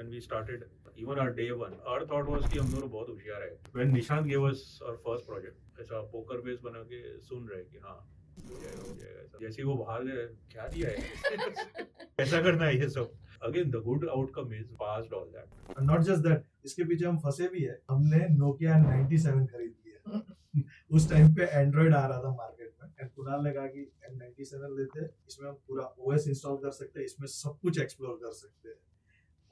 when we started, even our day one, our thought was कि हम दोनों बहुत होशियार है. When Nishant gave us our first project, ऐसा poker face बना के सुन रहे कि हाँ हो जाएगा ऐसा. जैसे ही वो बाहर गए, क्या दिया है ऐसा करना है ये सब. Again, the good outcome is past all that. And not just that, इसके पीछे हम फंसे भी है. हमने Nokia 97 खरीद लिया. उस टाइम पे एंड्रॉइड आ रहा था मार्केट में एंड कुणाल ने कहा कि M97 लेते हैं, इसमें हम पूरा OS इंस्टॉल कर सकते हैं, इसमें सब कुछ एक्सप्लोर कर सकते हैं.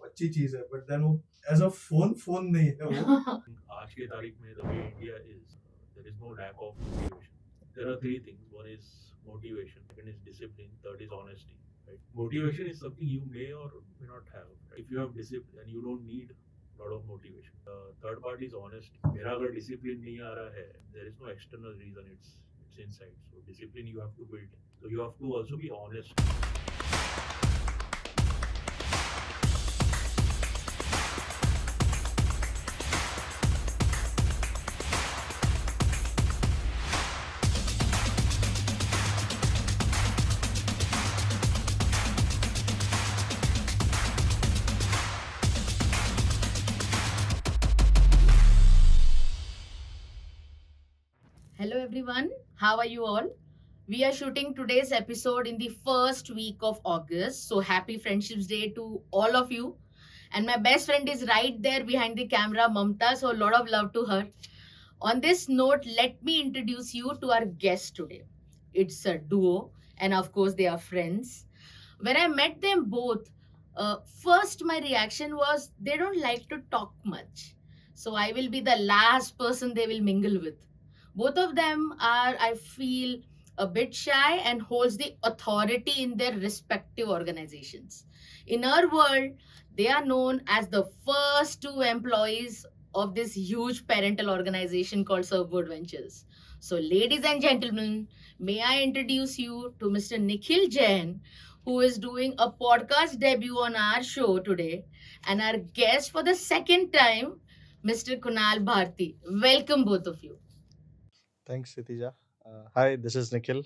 अच्छी चीज है, बट देन वो एज अ फोन नहीं है वो. आज की तारीख में the way India is, there is no lack of motivation. There are three things. One is motivation, second is discipline, third is honesty. Right? Motivation is something you may or may not have. Right? If you have discipline, then you don't need a lot of motivation. The third part is honesty. मेरा अगर discipline नहीं आ रहा है, there is no external reason. It's inside. So discipline you have to build. So you have to also be honest. Hello everyone, how are you all? We are shooting today's episode in the first week of August. So happy Friendships Day to all of you. And my best friend is right there behind the camera, Mamta. So a lot of love to her. On this note, let me introduce you to our guest today. It's a duo, and of course, they are friends. When I met them both, first my reaction was they don't like to talk much. So I will be the last person they will mingle with. Both of them are, I feel, a bit shy and holds the authority in their respective organizations. In our world, they are known as the first two employees of this huge parental organization called Surfboard Ventures. So, ladies and gentlemen, may I introduce you to Mr. Nikhil Jain, who is doing a podcast debut on our show today, and our guest for the second time, Mr. Kunal Bharati. Welcome, both of you. Thanks, Kshitija. Hi, this is Nikhil,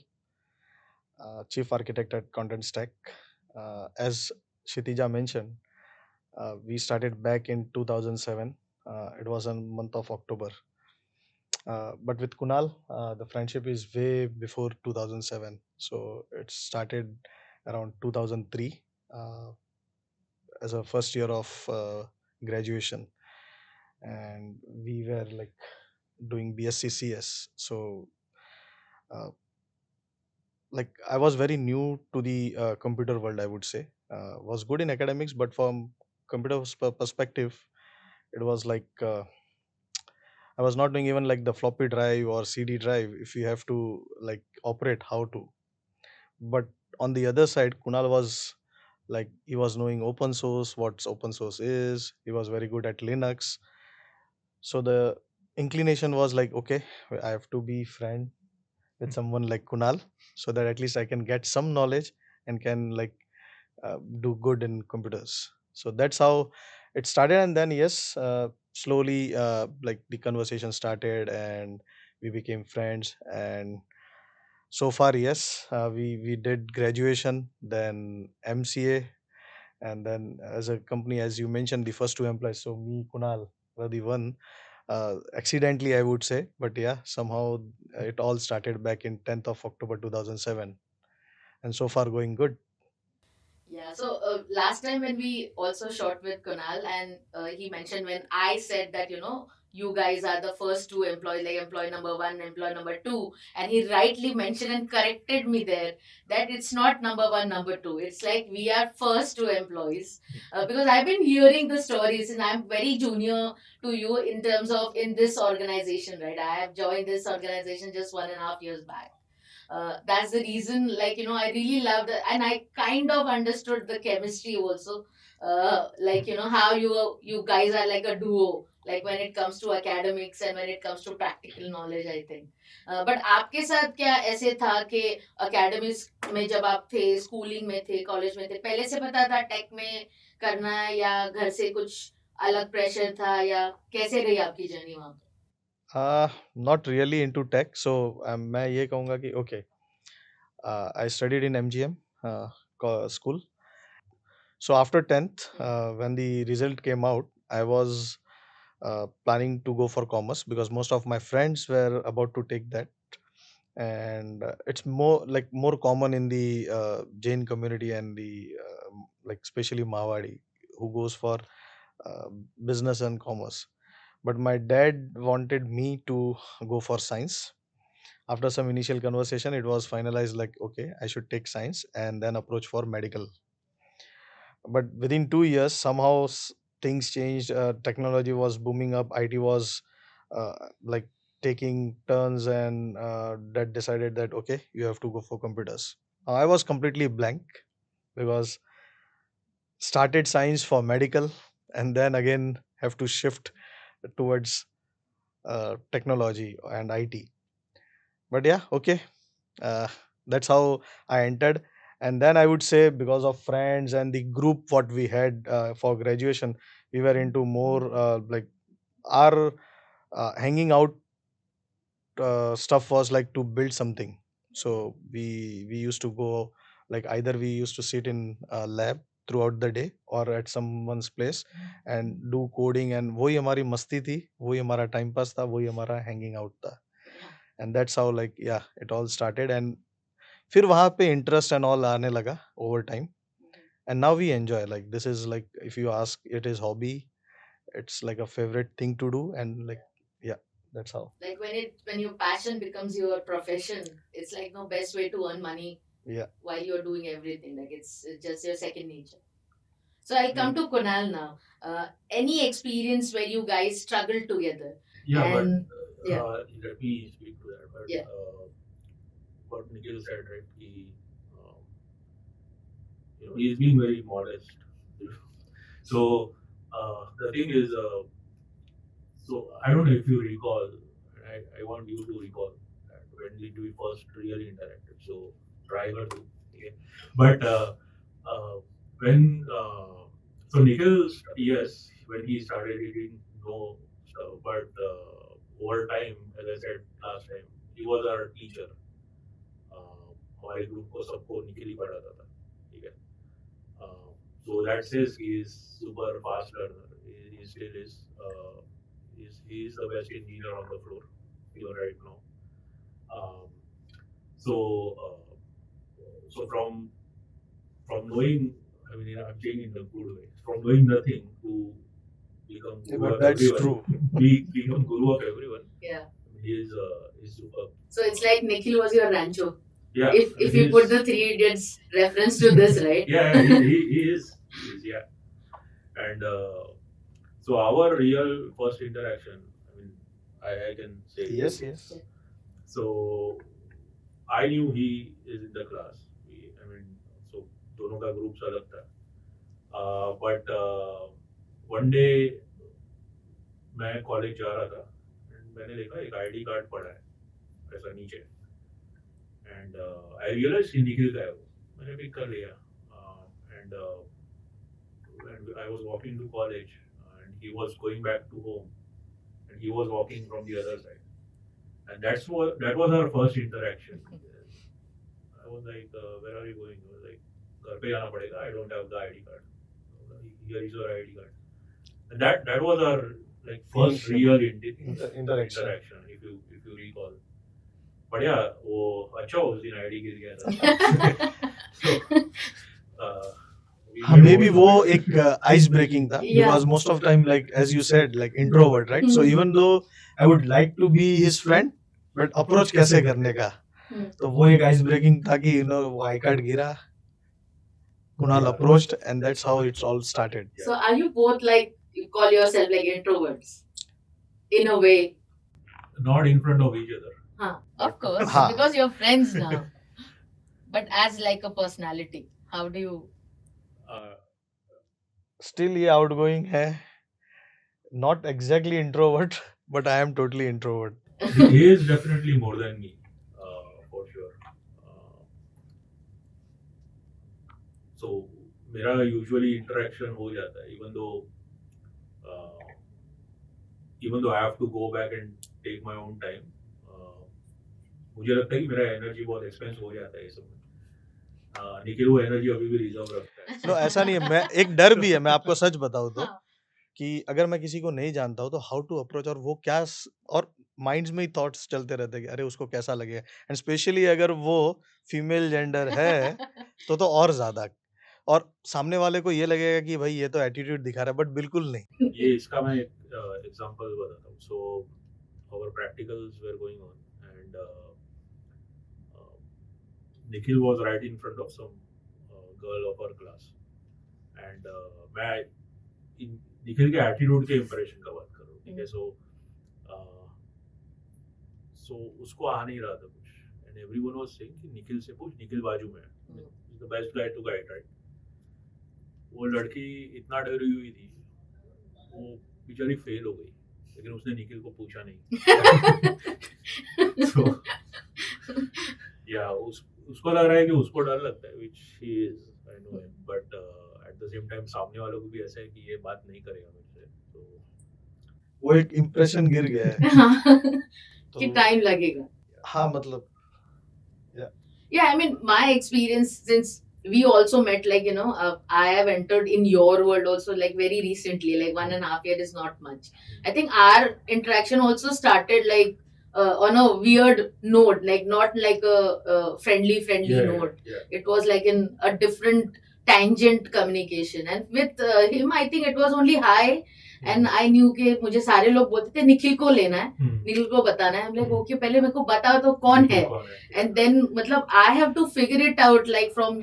Chief Architect at Content Stack. As Kshitija mentioned, we started back in 2007. It was in month of October. But with Kunal, the friendship is way before 2007. So it started around 2003 as a first year of graduation. And we were like doing BSc CS. So like I was very new to the computer world, I would say. Was good in academics, but from computer perspective, it was like I was not doing even like the floppy drive or CD drive if you have to like operate how to. But on the other side, Kunal was like he was knowing open source, what open source is. He was very good at Linux. So the inclination was like, okay, I have to be friend with someone like Kunal so that at least I can get some knowledge and can like do good in computers. So that's how it started. And then yes, slowly like the conversation started and we became friends. And so far, yes, we did graduation, then MCA, and then as a company, as you mentioned, the first two employees. So me, Kunal, were the one. Accidentally, I would say, but yeah, somehow it all started back in 10th of October 2007, and so far going good. Yeah, so last time when we also shot with Kunal, and he mentioned when I said that, you guys are the first two employees, like employee number one, employee number two, and he rightly mentioned and corrected me there that it's not number one, number two. It's like we are first two employees because I've been hearing the stories, and I'm very junior to you in terms of in this organization, right? I have joined this organization just 1.5 years back. That's the reason, like, I really loved it, and I kind of understood the chemistry also. Like, how you guys are like a duo, like when it comes to academics and when it comes to practical knowledge, I think. But आपके साथ क्या ऐसे था कि academics में जब आप थे, schooling में थे, college में थे, पहले से पता था tech में करना है या घर से कुछ अलग pressure था, या कैसे रही आपकी journey वहाँ पे? Not really into tech, so मैं ये कहूँगा कि okay, I studied in MGM school. So after 10th, when the result came out, I was planning to go for commerce because most of my friends were about to take that, and it's more common in the Jain community and the like especially Mawadi who goes for uh, business and commerce. But my dad wanted me to go for science. After some initial conversation, it was finalized like okay, I should take science and then approach for medical. But within 2 years, somehow things changed. Technology was booming up. IT was like taking turns, and dad decided that okay, you have to go for computers. I was completely blank because started science for medical and then again have to shift towards technology and IT. But yeah, okay, uh, that's how I entered. And then I would say because of friends and the group what we had for graduation, we were into more like our hanging out stuff was like to build something. So we used to go, like either we used to sit in a lab throughout the day or at someone's place and do coding, and वही हमारी मस्ती थी, वही हमारा time pass था, वही हमारा hanging out था. And that's how like yeah it all started. And फिर वहाँ पे interest and all आने लगा over time. And now we enjoy, like this is like, if you ask, it is hobby, it's like a favorite thing to do. And like yeah, that's how. Like when your passion becomes your profession, it's like no best way to earn money Yeah. while you're doing everything. Like it's just your second nature. So I'll come to Kunal now. Any experience where you guys struggled together? Yeah, And yeah. let me speak to that. But Yeah. what Nikhil said, right? He's being very modest. So the thing is, so I don't know if you recall. I want you to recall that when did we first really interacted. So try to, okay. But when so Nikhil, yes, when he started, he didn't know stuff. But over time, as I said last time, he was our teacher. हमारे group को सबको निखिल ही पढ़ाता था, ठीक है. So that says he is super fast learner. He still is. He is the best engineer on the floor even right now. Um, so so from knowing, I mean, I'm saying in the good way, from knowing nothing to become Yeah, guru but of that's everyone, true. become guru of everyone. Yeah. He is super. So it's like Nikhil was your rancho. Yeah. If you put the Three Idiots reference to this, right? Yeah, he is. Yeah. And so our real first interaction, I mean, I can say Yes, this. yes. So I knew he is in the class. I mean, so दोनों का group अलग था. But one day मैं college जा रहा था, and मैंने देखा एक आईडी कार्ड पड़ा है ऐसा नीचे, and I realized कि निखिल का है वो. मैंने पिक कर लिया, and I was walking to college, and he was going back to home, and he was walking from the other side, and that was our first interaction. I was like, where are you going? He was like, घर पे जाना पड़ेगा. I don't have the ID card. Here is your ID card. And that was our like first real interaction, if you recall. But yeah, वो अच्छा उस दिन ID गिर गया था. So maybe वो एक ice breaking था, Yeah. because most of time, like as you said, like introvert, right? So even though I would like to be his friend, but approach कैसे करने का, तो वो एक ice breaking था कि वो I card गिरा, Kunal approached, and that's how it's all started. So are you both like, you call yourself like introverts in a way? not in front of each other. Of course, Huh. because you're friends now. But as like a personality, how do you? Still ये outgoing है, not exactly introvert, but I am totally introvert. He is definitely more than me, for sure. So मेरा usually interaction हो जाता है, even though I have to go back and take my own time. मुझे लगता है कि मेरा energy बहुत एक्सपेंस हो जाता है इस समय. निखिल वो एनर्जी अभी भी रिजर्व रखता है. नो ऐसा नहीं है, मैं एक डर भी है, मैं आपको सच बताऊं तो हाँ. कि अगर मैं किसी को नहीं जानता हूं तो हाउ टू अप्रोच, और वो क्या और माइंड्स में ही थॉट्स चलते रहते हैं कि अरे उसको कैसा लगेगा, एंड स्पेशली अगर वो फीमेल जेंडर है तो और ज्यादा, और सामने वाले को ये लगेगा कि भाई ये तो एटीट्यूड दिखा रहा है, बट बिल्कुल नहीं. ये इसका मैं एक एग्जांपल बताता हूँ. सो our practicals were going on and Nikhil was right in front of some girl of our class and मैं निखिल के एटीट्यूड के इम्प्रेशन का बात कर रहा हूँ. ठीक है. सो उसको आ नहीं रहा था कुछ एंड एवरीवन वाज सेइंग कि निखिल से पूछ, निखिल बाजू में है, the best guy to guide, right. वो लड़की इतना डरी हुई थी, वो बेचारी फेल हो गई, लेकिन उसने निखिल को पूछा नहीं. So, उसको लग रहा है कि उसको डर लगता है, which he is, I know him, but at the same time सामने वालों को भी ऐसा है कि ये बात नहीं करेगा मुझसे, तो वो एक इम्प्रेशन गिर गया है. कि टाइम लगेगा. हाँ मतलब Yeah, I mean, my experience, since we also met, like, I have entered in your world also, like, very recently, like 1.5 years is not much. I think our interaction also started, like, on a weird note, like, not like a friendly note. yeah. It was like in a different tangent communication. And with him, I think it was only hi. And I knew के मुझे सारे लोग बोलते थे निखिल को लेना है, निखिल को बताना है. लाइक ओके, पहले मेरे को बताओ तो कौन है. एंड देन मतलब I have to figure it out like from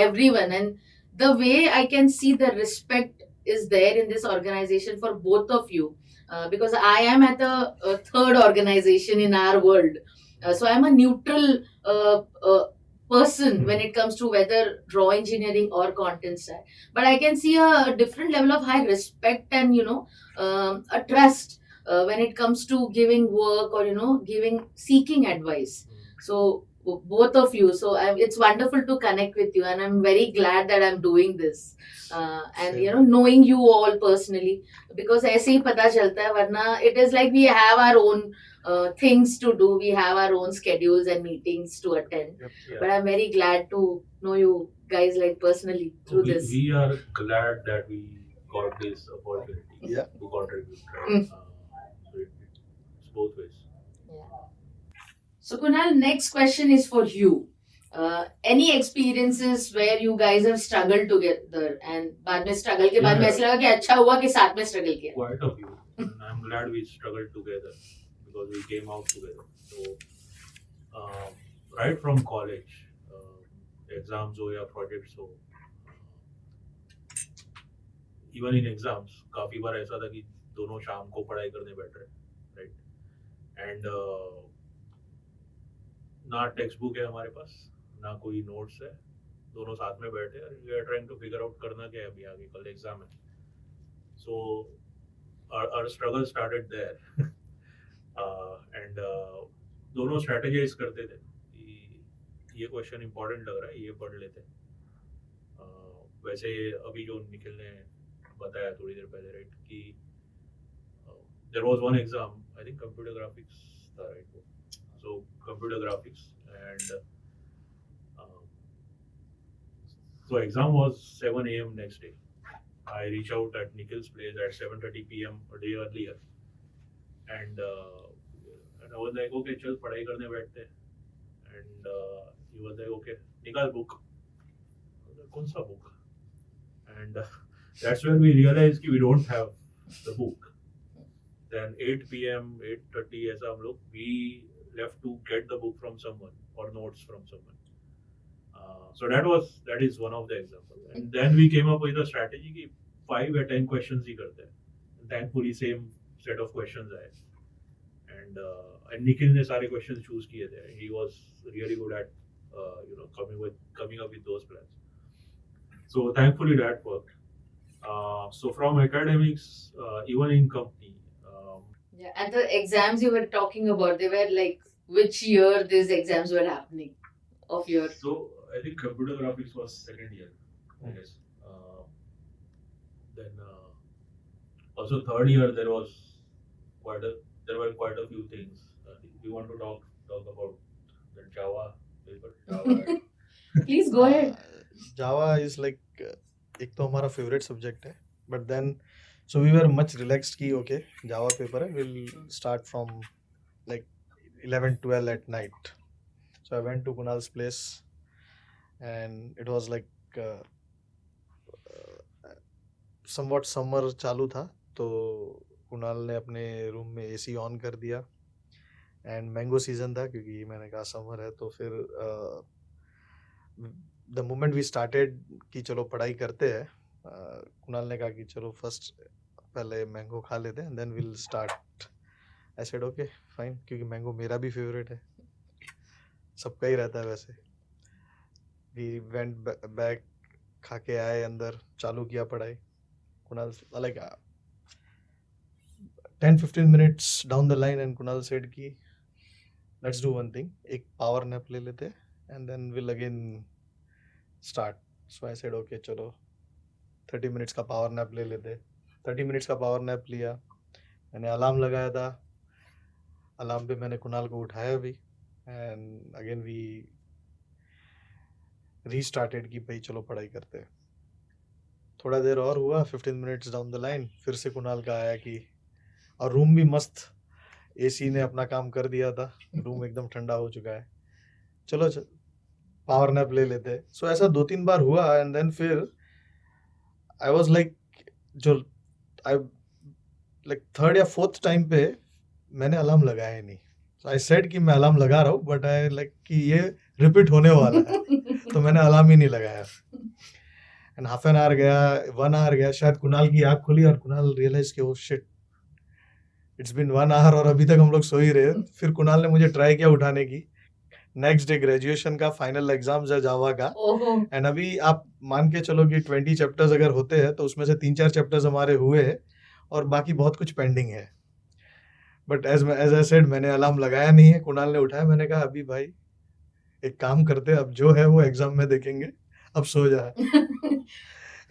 everyone. And the way I can see the respect is there in this organization for both of you, because I am at a third organization in our world, so I'm a neutral person when it comes to whether raw engineering or content side, but I can see a different level of high respect and a trust when it comes to giving work or seeking advice. So both of you, so it's wonderful to connect with you and I'm very glad that I'm doing this, and knowing you all personally, because ऐसे ही पता चलता है, वरना it is like we have our own things to do, we have our own schedules and meetings to attend. Yeah. But I'm very glad to know you guys like personally through this. We are glad that we got this opportunity to contribute, right? So it's both ways. So Kunal, next question is for you. Any experiences where you guys have struggled together and बाद में struggle के बाद में ऐसा लगा कि अच्छा हुआ कि साथ में struggle किया? Quite a few. And I'm glad we struggled together because we came out together. So right from college, exams हो या projects हो, even in exams काफी बार ऐसा था कि दोनों शाम को पढ़ाई करने बैठ रहे, right? And ना टेक्स्ट बुक है हमारे पास, ना कोई नोट्स है, दोनों साथ में बैठे हैं, we are trying to figure out करना क्या है अभी आगे, कल एग्जाम है. So our struggle started there and दोनों स्ट्रेटेजाइज करते थे कि ये क्वेश्चन इंपॉर्टेंट लग रहा है, ये पढ़ लेते हैं. वैसे अभी जो निखिल ने बताया थोड़ी देर पहले, राइट, कि there was one exam, I think computer graphics था, right. So computer graphics, and so exam was 7 a.m. next day. I reach out at Nikhil's place at 7:30 p.m. a day earlier, and I was like, okay, चल पढ़ाई करने बैठते हैं. And he was like, okay, निकाल book. I was like, कौन सा book? And that's when we realized कि we don't have the book. Then 8 p.m., 8:30 ऐसा हम लोग we left to get the book from someone or notes from someone. So that is one of the examples. And then we came up with a strategy कि 5 or 10 questions ही करते हैं. And thankfully same set of questions आए. And Nikhil ने सारे questions choose किए थे. He was really good at coming up with those plans. So thankfully that worked. So from academics, even in company. And the exams you were talking about, they were like, which year these exams were happening of your? So I think computer graphics was second year, I guess. Then also third year there were quite a few things. We want to talk about the Java paper. Java Please go ahead. Java is like एक तो हमारा favourite subject है, but then so we were much relaxed कि okay Java paper है, we'll start from like 11-12 at night. So I went to Kunal's place and it was like somewhat summer चालू था, तो कुणाल ने अपने रूम में AC on कर दिया एंड मैंगो सीजन था, क्योंकि मैंने कहा समर है, तो फिर द मोमेंट वी स्टार्टेड कि चलो पढ़ाई करते हैं, कुणाल ने कहा कि चलो फर्स्ट पहले मैंगो खा लेते हैं then will start. I said okay fine, क्योंकि मैंगो मेरा भी फेवरेट है, सबका ही रहता है वैसे. वी वेंट बैक, खा के आए अंदर, चालू किया पढ़ाई. Kunal like 10-15 minutes down the line and Kunal said कि let's do one thing, एक power nap ले लेते and then we'll again start. So I said okay चलो 30 minutes का power nap ले लेते. 30 minutes का power nap लिया, मैंने अलार्म लगाया था, अलार्म पे मैंने कुणाल को उठाया भी and again we restarted कि भाई चलो पढ़ाई करते हैं. थोड़ा देर और हुआ, 15 minutes down the line फिर से कुणाल का आया कि, और रूम भी मस्त, एसी ने अपना काम कर दिया था, रूम एकदम ठंडा हो चुका है, चलो पावर नैप ले लेते हैं. सो ऐसा 2-3 बार हुआ एंड देन फिर आई वाज लाइक, जो आई लाइक थर्ड या फोर्थ टाइम पे मैंने अलार्म लगाया ही नहीं. सो आई सेड कि मैं अलार्म लगा रहा हूँ, बट आई लाइक कि ये रिपीट होने वाला है, तो मैंने अलार्म ही नहीं लगाया. एंड हाफ एन आवर गया, 1 hour गया, शायद कुणाल की आँख खुली और कुणाल रियलाइज कि oh shit it's been 1 hour और अभी तक हम लोग सो ही रहे. फिर कुणाल ने मुझे ट्राई किया उठाने की. नेक्स्ट डे ग्रेजुएशन का फाइनल एग्जाम्स है जावा का, एंड अभी आप मान के चलो कि 20 चैप्टर्स अगर होते हैं तो उसमें से 3-4 चैप्टर्स हमारे हुए हैं और बाकी बहुत कुछ पेंडिंग है. बट एज आई सेड मैंने अलार्म लगाया नहीं है. कुणाल ने उठाया, मैंने कहा अभी भाई एक काम करते हैं, अब जो है वो एग्जाम में देखेंगे, अब सो जा.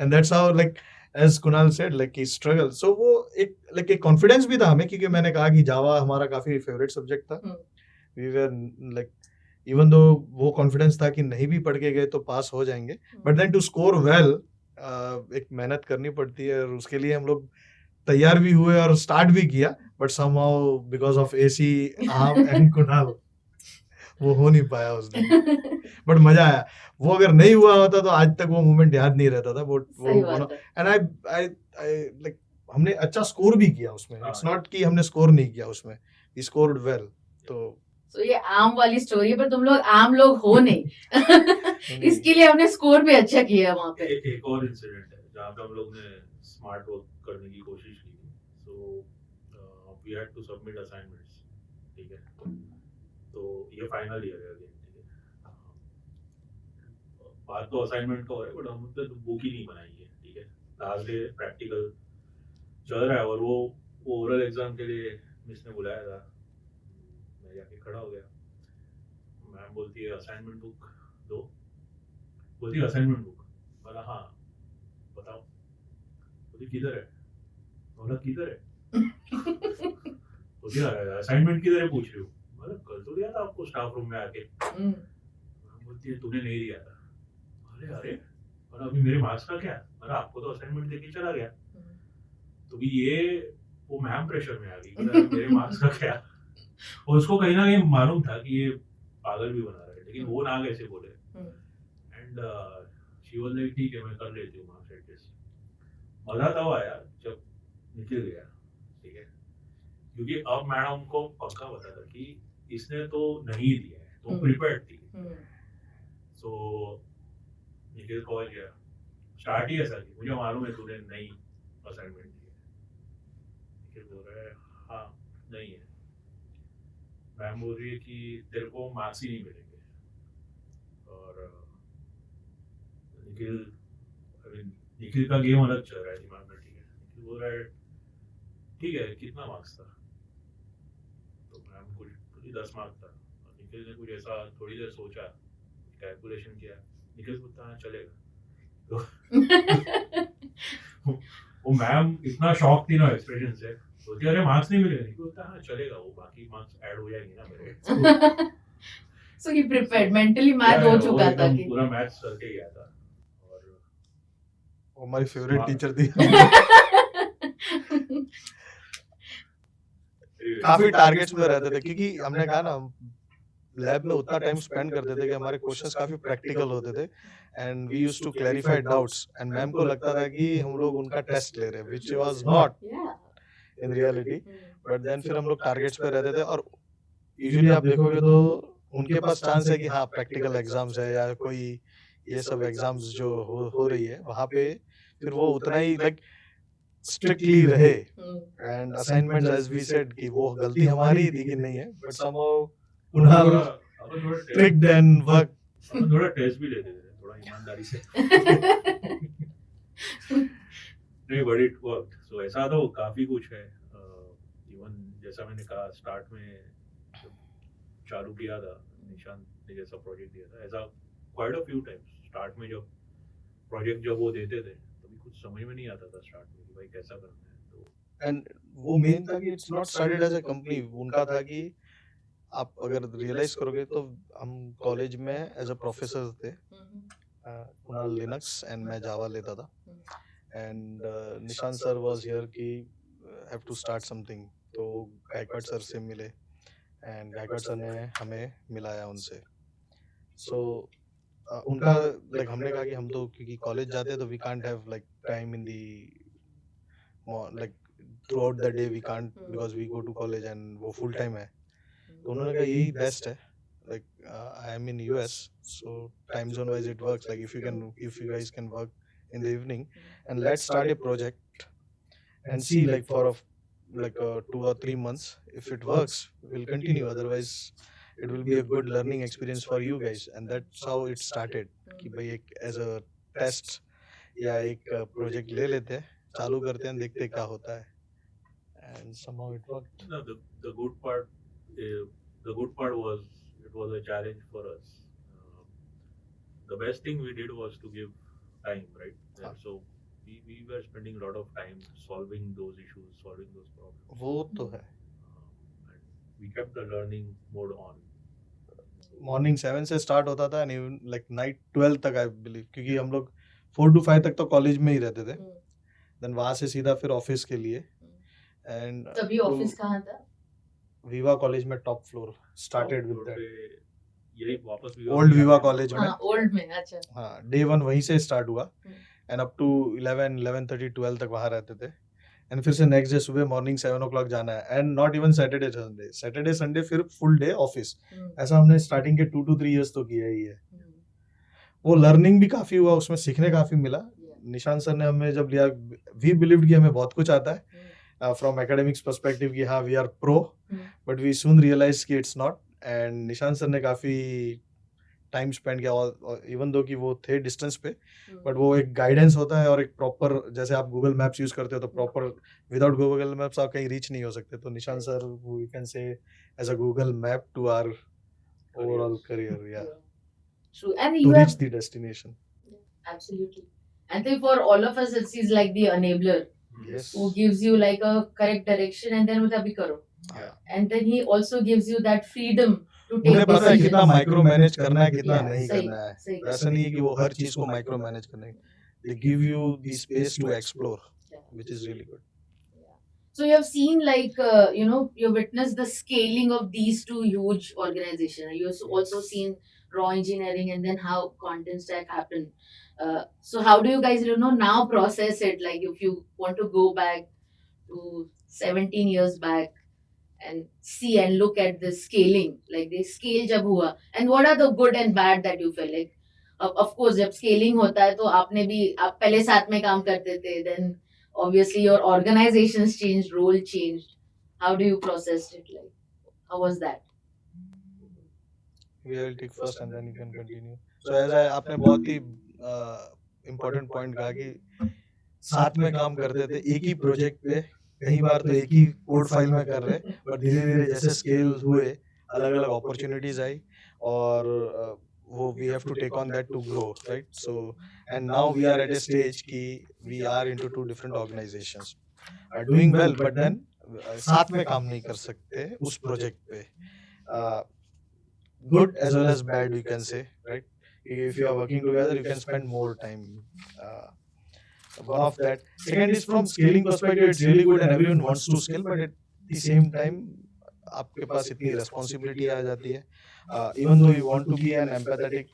And that's how like as Kunal said like he struggled. So वो एक कॉन्फिडेंस भी था हमें, क्योंकि मैंने कहा कि जावा हमारा काफी फेवरेट सब्जेक्ट था. We were like even though वो कॉन्फिडेंस था कि नहीं भी पढ़ के गए तो पास हो जाएंगे, but then to score well एक मेहनत करनी पड़ती है, और उसके लिए हम लोग तैयार भी हुए और स्टार्ट भी किया, but somehow because of AC आम and Kunal वो हो नहीं पाया उस दिन. बट मजा आया. वो अगर नहीं हुआ होता तो आज तक वो मोमेंट याद नहीं रहता था. वो एंड आई लाइक हमने अच्छा स्कोर भी किया उसमें. इट्स नॉट कि हमने स्कोर नहीं किया उसमें, वी स्कोर्ड वेल. तो ये आम वाली स्टोरी, पर तुम लोग आम लोग हो नहीं. इसके लिए हमने स्कोर भी अच्छा किया वहाँ पे. एक और इंसिडेंट है जहाँ पे हम लोग ने स्मार्ट वर्क करने की कोशिश की थी. So we had to submit assignments. ठीक है, तो ये फाइनल ईयर है अगेन. ठीक है, बात तो असाइनमेंट का हो रहा है, बट हम तो बुक ही नहीं बनाई है. ठीक है, लास्ट डे प्रैक्टिकल चल रहा है और वो ओरल एग्जाम के लिए मिस ने बुलाया था. मैं जाके खड़ा हो गया. मैम बोलती है असाइनमेंट बुक दो. बोलती है असाइनमेंट बुक. बोला हाँ बताओ. बोलती किधर है. बोला किधर है. बोलती असाइनमेंट किधर है पूछ रही हूँ. मतलब कल तो दिया था आपको स्टाफ रूम में आके. बोलती है तूने नहीं दिया था. अरे और अभी मेरे मार्क्स का क्या. मतलब आपको तो असाइनमेंट देके चला गया. तो भी ये वो मैम प्रेशर में आ गई, मेरे मार्क्स का क्या. और उसको कहीं ना कहीं मालूम था कि ये पागल भी बना रहा है, लेकिन वो ना कैसे बोले. एंड शी वाज लाइक ठीक है मैं कर लेती हूँ मार्क्स एडजस्ट. मजा तब आया जब निकल गया. ठीक है, क्योंकि अब मैडम को पक्का पता था कि इसने तो नहीं दिया है, तो प्रिपेयर्ड थी. सो निखिल कॉल किया. स्टार्ट ही ऐसा कि मुझे मालूम है तूने नहीं असाइनमेंट दिया. निखिल बोल रहा है हाँ नहीं है. मैम बोल रही है कि तेरे को मार्क्स ही नहीं मिलेंगे. और निखिल का गेम अलग चल रहा है दिमाग में. ठीक है, निखिल बोल रहा है ठीक है कितना मार्क्स था. तो मैम कुछ 10 मार्क्स था. और निखिल ने कुछ ऐसा थोड़ी देर सोचा, कैलकुलेशन किया. निखिल बोलता हाँ चलेगा. तो वो मैम इतना शॉक थी ना एक्सप्रेशन से. बोलती अरे मार्क्स नहीं मिलेगा. निखिल बोलता हाँ चलेगा, वो बाकी मार्क्स ऐड हो जाएंगे ना मेरे. So he prepared mentally math हो वो चुका था एकदम कि पूरा मैथ्स करके गया था और वो हमारी फेवरेट हाँ। टीचर थी काफी टारगेट्स में रहते थे क्योंकि हमने कहा ना लैब में उतना टाइम स्पेंड करते थे कि हमारे क्वेश्चंस काफी प्रैक्टिकल होते थे and we used to clarify doubts and ma'am को लगता था कि हम लोग उनका टेस्ट ले रहे हैं which was not in reality but then फिर हम लोग टारगेट्स पे रहते थे और यूजुअली आप देखोगे तो उनके पास चांस है कि हाँ प्रैक्टिकल एग्जाम्स है या कोई ये सब एग्जाम्स जो हो रही है वहाँ पे फिर वो उतना ही लाइक स्ट्रिक्टली रहे and assignments as we said कि वो गलती हमारी थी कि नहीं है बट समहाउ कुणाल थोड़ा ट्रिक्ड एंड वर्क थोड़ा टेस्ट भी लेते थे थोड़ा ईमानदारी से नहीं बट इट वर्क सो ऐसा तो काफी कुछ है इवन जैसा मैंने कहा स्टार्ट में जब चालू किया था निशांत ने जैसा प्रोजेक्ट दिया था ऐसा quite a few times start में जब प्रोजेक्ट जब वो देते थे तभी कुछ समझ में नहीं आता था स्टार्ट में कि भाई कैसा करना है तो एंड वो मेन था कि it's not started as a company उनका था कि आप अगर रियलाइज करोगे तो हम कॉलेज में एज अ प्रोफेसर थे कुणाल लिनक्स एंड मैं जावा लेता था and Nishant sir was here कि हैव टू स्टार्ट समथिंग तो गायकवाड़ सर से मिले एंड गायकवाड़ सर ने हमें मिलाया उनसे सो उनका लाइक हमने कहा कि हम तो क्योंकि कॉलेज जाते हैं तो we can't have like time in the like throughout the day we can't because we go to college and वो फुल टाइम है तो उन्होंने कहा यही बेस्ट है like I am in US so time zone wise it works like if you guys can work in the evening and let's start a project and see like for 2 or 3 months if it works we'll continue otherwise it will be a good learning experience for you guys and that's how it started कि भाई एक as a test या एक project ले लेते हैं चालू करते हैं देखते हैं क्या होता है and somehow it worked. no, the good part was it was a challenge for us. The best thing we did was to give time, right? So we were spending a lot of time solving those issues, solving those problems. वो तो है And we kept the learning mode on. Morning 7 से start होता था and like night 12 तक I believe क्योंकि हम लोग 4 to 5 तक तो कॉलेज में ही रहते थे देन वहाँ से सीधा फिर ऑफिस के लिए एंड तभी ऑफिस कहाँ था विवा कॉलेज में top floor started with that यही वापस ओल्ड विवा कॉलेज में हाँ ओल्ड में अच्छा हाँ डे 1 वहीं से स्टार्ट हुआ एंड अप टू 11:30 12 तक वहाँ रहते थे एंड फिर से नेक्स्ट डे सुबह मॉर्निंग 7 o'clock जाना है and not even Saturday Sunday फिर फुल डे ऑफिस ऐसा हमने स्टार्टिंग के 2 to 3 years तो किया ही है वो लर्निंग भी काफी हुआ उसमें सीखने काफी मिला निशांत सर ने हमें जब लिया वी बिलीव्ड कि हमें बहुत कुछ आता है फ्रॉम एकेडमिक्स पर्सपेक्टिव कि हाँ we are pro but we soon realize कि it's not and Nishant sir ने काफी टाइम स्पेंड किया इवन दो कि वो थे डिस्टेंस पे बट वो एक गाइडेंस होता है और एक प्रॉपर जैसे आप गूगल मैप्स यूज करते हो तो प्रॉपर विदाउट गूगल मैप्स आप कहीं रीच नहीं हो सकते तो Nishant sir we can say as a Google map to our overall career या True. And to you reach have the destination. absolutely. And then for all of us, it's like the enabler Yes. who gives you like a correct direction, and then मतलब भी करो. Yeah. And then he also gives you that freedom to take उन्हें पता है decisions. कितना micro manage करना है कितना Yeah, नहीं सही, करना है सही. ऐसा नहीं है कि वो हर चीज को माइक्रो मैनेज करना है they give you the space to explore Yeah. which is really good. So you have seen like you witnessed the scaling of these two huge organizations. You have also seen raw engineering and then how content stack happened. So how do you guys now process it? Like if you want to go back to 17 years back and see and look at the scaling, like the scale jab hua, and what are the good and bad that you feel like? Of course, जब scaling होता है तो आपने भी आप पहले साथ में काम करते थे, then obviously your organizations changed, role changed. How do you process it? Like, how was that? We will take first and then you can continue. So as I आपने बहुत ही important point कहा कि साथ में काम करते थे एक ही प्रोजेक्ट पे कई बार तो एक ही कोड फाइल में कर रहे बट धीरे धीरे जैसे स्केल हुए अलग अलग अपॉर्चुनिटीज आई और वो we have to take on that to grow right so and now we are at a stage कि we are into 2 different organizations are doing well but then साथ में काम नहीं कर सकते उस प्रोजेक्ट पे good as well as bad, you can say, right? If you are working together, you can spend more time. Uh, One of that. Second is from scaling perspective, it's really good and everyone wants to scale, but at the same time, आपके पास इतनी responsibility आ जाती है. Even though you want to be an empathetic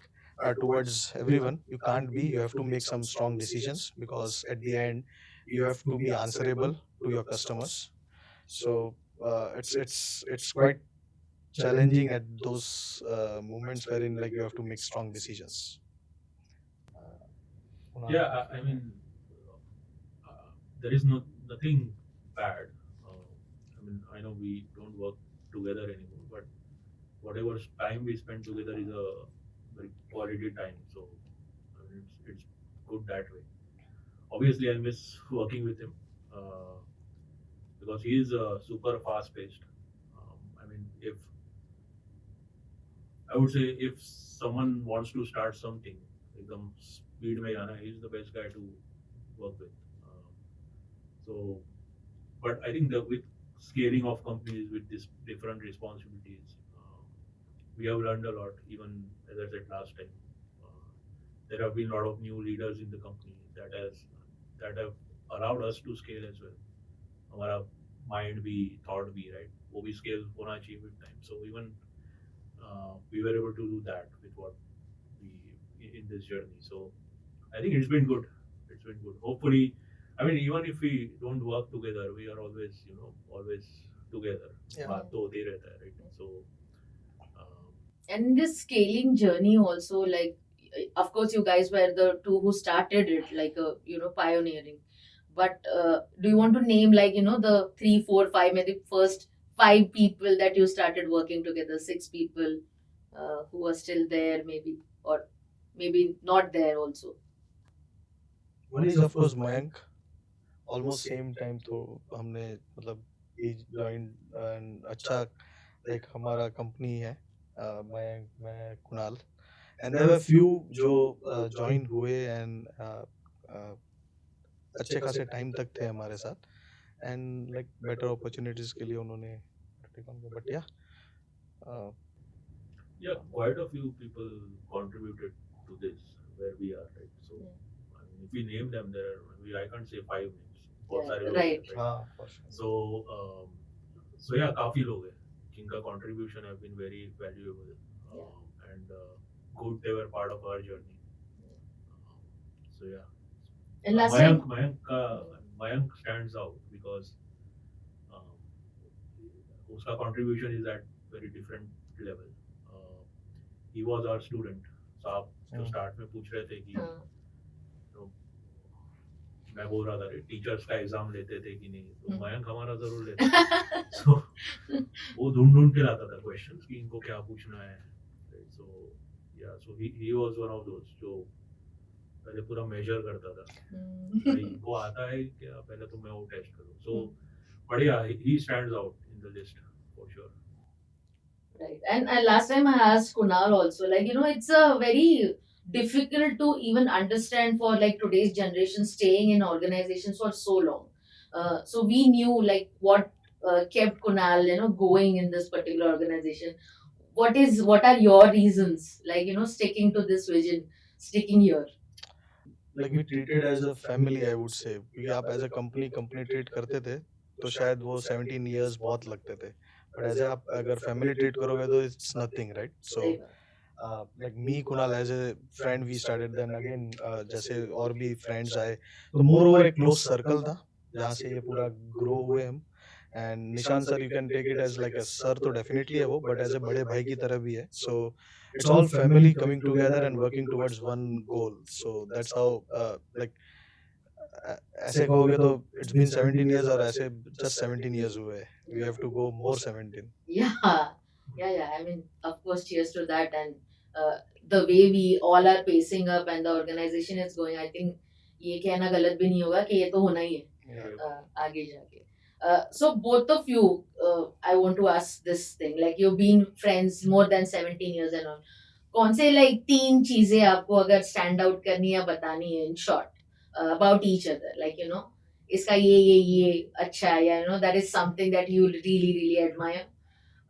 towards everyone, you can't be. You have to make some strong decisions because at the end, you have to be answerable to your customers. So it's quite challenging at those moments wherein like you have to make strong decisions. Yeah, I mean, there is nothing bad. I mean, I know we don't work together anymore, but whatever time we spend together is a very quality time. So I mean, it's good that way. Obviously, I miss working with him because he is super fast paced. I mean, if I would say if someone wants to start something, एकदम speed में जाना, he is the best guy to work with. So, but I think that with scaling of companies with this different responsibilities, we have learned a lot. Even as I said last time, there have been a lot of new leaders in the company that have allowed us to scale as well. हमारा mind भी thought भी right, वो भी scale होना चाहिए with time. So even we were able to do that with what we in this journey. So I think it's been good. It's been good. Hopefully, I mean, even if we don't work together, we are always, always together. Yeah. बात तो होती रहता है, right? So, And this scaling journey also, like, of course, you guys were the two who started it, like, pioneering. But do you want to name, like, the 3, 4, 5, maybe first 5 people that you started working together, 6 people who are still there, maybe, or maybe not there also? One is of course Mayank. Almost same time तो हमने मतलब he joined and अच्छा like हमारा company है मयंक मैं Kunal and there were few जो join हुए and अच्छे खासे time तक थे हमारे साथ and like better opportunities के लिए उन्होंने take on किया but yeah, quite a few people contributed to this where we are, right? So, I mean, if we name them, I can't say 5 names. बहुत सारे लोग हैं, right. हाँ for sure. So yeah, काफी लोग हैं जिनका contribution have been very valuable and good. They were part of our journey. So yeah. And last time, Mayank stands out because उसका contribution is at very different level. He was our student. So आप जो start में पूछ रहे थे कि मैं बोल रहा था टीचर्स का एग्जाम लेते थे कि नहीं, तो मयंक हमारा जरूर लेता था. So वो ढूंढ के लाता था क्वेश्चंस कि इनको क्या पूछना है. So yeah, so he was one of those जो पहले पूरा मेजर करता था भाई इनको आता है क्या, पहले तो मैं वो टेस्ट करूं. So but yeah, he stands out in the list for sure. right. And last time I asked Kunal also, like, it's a very difficult to even understand for like today's generation staying in organizations for so long. So we knew like what kept Kunal, going in this particular organization. What are your reasons, like, sticking to this vision, sticking here? like we treated as a family, I would say. क्योंकि आप as a company treat करते थे तो शायद वो 17 years बहुत लगते थे, but as आप अगर family treat करोगे तो it's nothing, right? So like me Kunal as a friend we started, then again जैसे और भी friends आए तो moreover एक close circle था जहाँ से ये पूरा grow हुए हम. And निशान sir, you can take it as like a sir तो definitely है वो, but as a बड़े भाई की तरह भी है. So it's all family coming together and working towards one goal. So that's how like ऐसे कहोगे तो it's been 17 years और ऐसे just 17 years हुए. We have to go more 17. Yeah. I mean, of course, cheers to that. And the way we all are pacing up and the organization is going, I think ये कहना गलत भी नहीं होगा कि ये तो होना ही है आगे जाके. So both of you, I want to ask this thing, like you've been friends more than 17 years and all. कौन से like 3 चीजें आपको अगर stand out करनी या बतानी है in short about each other, like इसका ये अच्छा है, या that is something that you really really admire,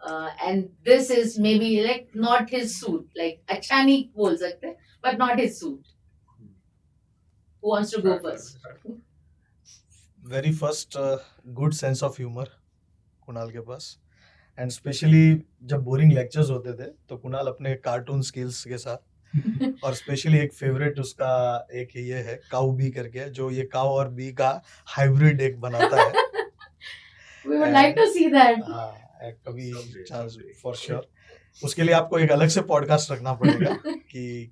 and this is maybe like not his suit. Like अच्छा नहीं बोल सकते, but not his suit. Who wants to go first? Very first good sense of humor Kunal के पास, and specially जब boring lectures होते थे तो कुणाल अपने कार्टून स्किल्स के साथ, और स्पेशली एक फेवरेट उसका एक ये है काउ बी करके, जो ये काउ और बी का हाइब्रिड एक बनाता है. We would like to see that. हाँ, कभी चांस फॉर श्योर. उसके लिए आपको एक अलग से पॉडकास्ट रखना पड़ेगा कि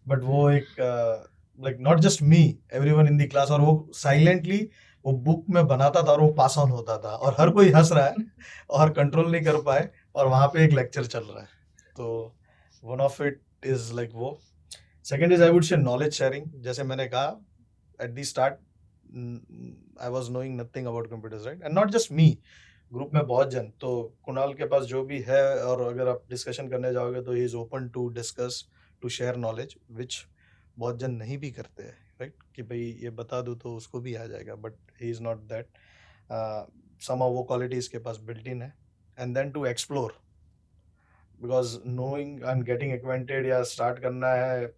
बट वो एक like not just me, everyone in the class, और वो साइलेंटली वो बुक में बनाता था और वो पास ऑन होता था और हर कोई हंस रहा है और कंट्रोल नहीं कर पाए और वहां पे एक लेक्चर चल रहा है. तो one of it is like वो. Second is I would say knowledge sharing. जैसे मैंने कहा at the start I was knowing nothing about computers, right, and not just me, group में बहुत जन. तो कुणाल के पास जो भी है, और अगर आप डिस्कशन करने जाओगे तो he is open to discuss, to share knowledge, which बहुत जन नहीं भी करते हैं, राइट, कि भाई ये बता दूँ तो उसको भी आ जाएगा, but he is not that. Some वो क्वालिटी इसके पास बिल्ट इन है. And then to explore, because knowing and getting acquainted या स्टार्ट करना है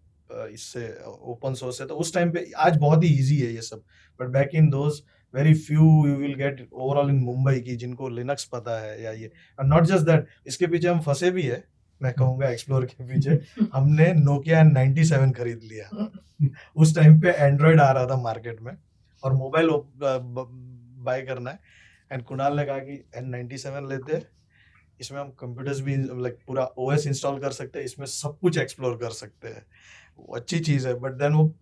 इससे ओपन सोर्स है, तो उस टाइम पे आज बहुत ही ईजी है ये सब, but back in those very few you will get overall इन मुंबई की जिनको लिनक्स पता है या ये. एंड नॉट जस्ट दैट, इसके पीछे हम फंसे भी है, मैं कहूँगा एक्सप्लोर के पीछे. हमने नोकिया 97 खरीद लिया. उस टाइम पे एंड्रॉयड आ रहा था मार्केट में और मोबाइल बाय करना है, एंड कुणाल ने कहा कि N97 लेते हैं, इसमें हम कंप्यूटर्स भी लाइक पूरा ओएस इंस्टॉल कर सकते हैं, इसमें सब कुछ एक्सप्लोर कर सकते हैं. वो अच्छी चीज है, बट देन वो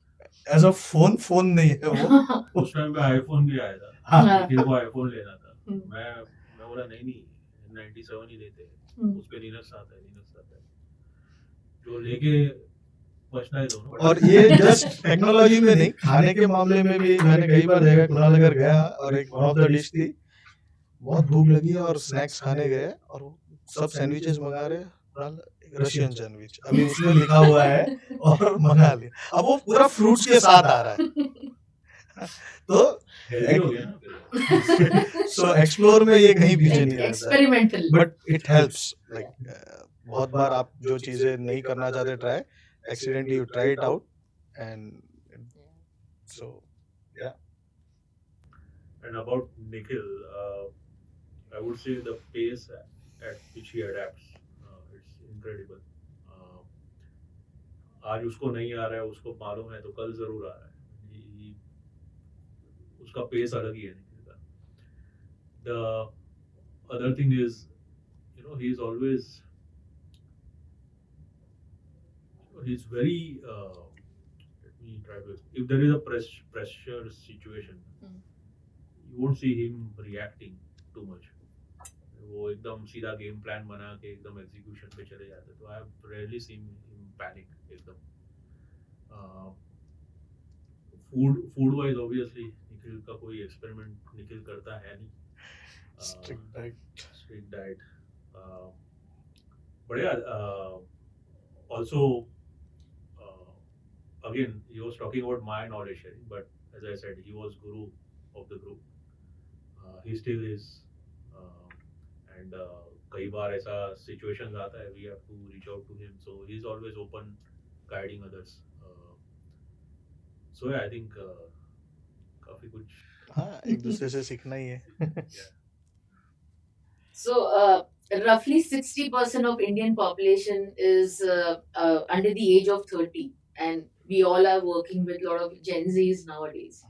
एज अ फोन नहीं है वो. उस टाइम पे आईफोन भी आया था. हाँ. निखिल को आईफोन लेना था. मैं बोला नहीं 97 ही लेते हैं, उस पे लिनक्स आता है. जो लेके बचना है दोनों. और ये जस्ट टेक्नोलॉजी में नहीं, खाने के मामले में भी मैंने कई बार देखा. कुणाल अगर गया और एक वन ऑफ द डिश थी, बहुत भूख लगी है और स्नैक्स खाने गए और वो सब सैंडविचेस मंगा रहे हैं, रशियन सैंडविच, अभी उसमें लिखा हुआ है और मंगा लिया. अब वो पूरा फ्रूट्स के साथ आ रहा है. तो हेल्दी हो गया ना. सो एक्सप्लोर में ये कहीं पीछे नहीं रहता, experimental, but it helps. Like बहुत बार आप जो चीजें नहीं करना चाहते try, accidentally you try it out, and so yeah. And about Nikhil, I would say the pace at which he adapts, it's incredible. आज उसको नहीं आ रहा है, उसको मालूम है तो कल जरूर आ रहा है. उसका पेस अलग ही है निखिल का. The other thing is, he is always, he's very let me try to, if there is a pressure situation, you won't see him reacting too much. वो एकदम सीधा गेम प्लान बना के एकदम एग्जीक्यूशन पे चले जाते. तो I have rarely seen him panic एकदम. फूड वाइज ऑब्वियसली निखिल का कोई एक्सपेरिमेंट निखिल करता है नहीं. Strict diet. बढ़िया. Also, again, he was talking about my knowledge sharing, but as I said, he was guru of the group. He still is, and कई बार ऐसा situations आता है, we have to reach out to him, so he's always open, guiding others. So yeah, I think काफी कुछ. हाँ, एक दूसरे से सीखना ही है. Yeah. So, roughly 60% of Indian population is under the age of 30, and we all are working with a lot of Gen Zs nowadays.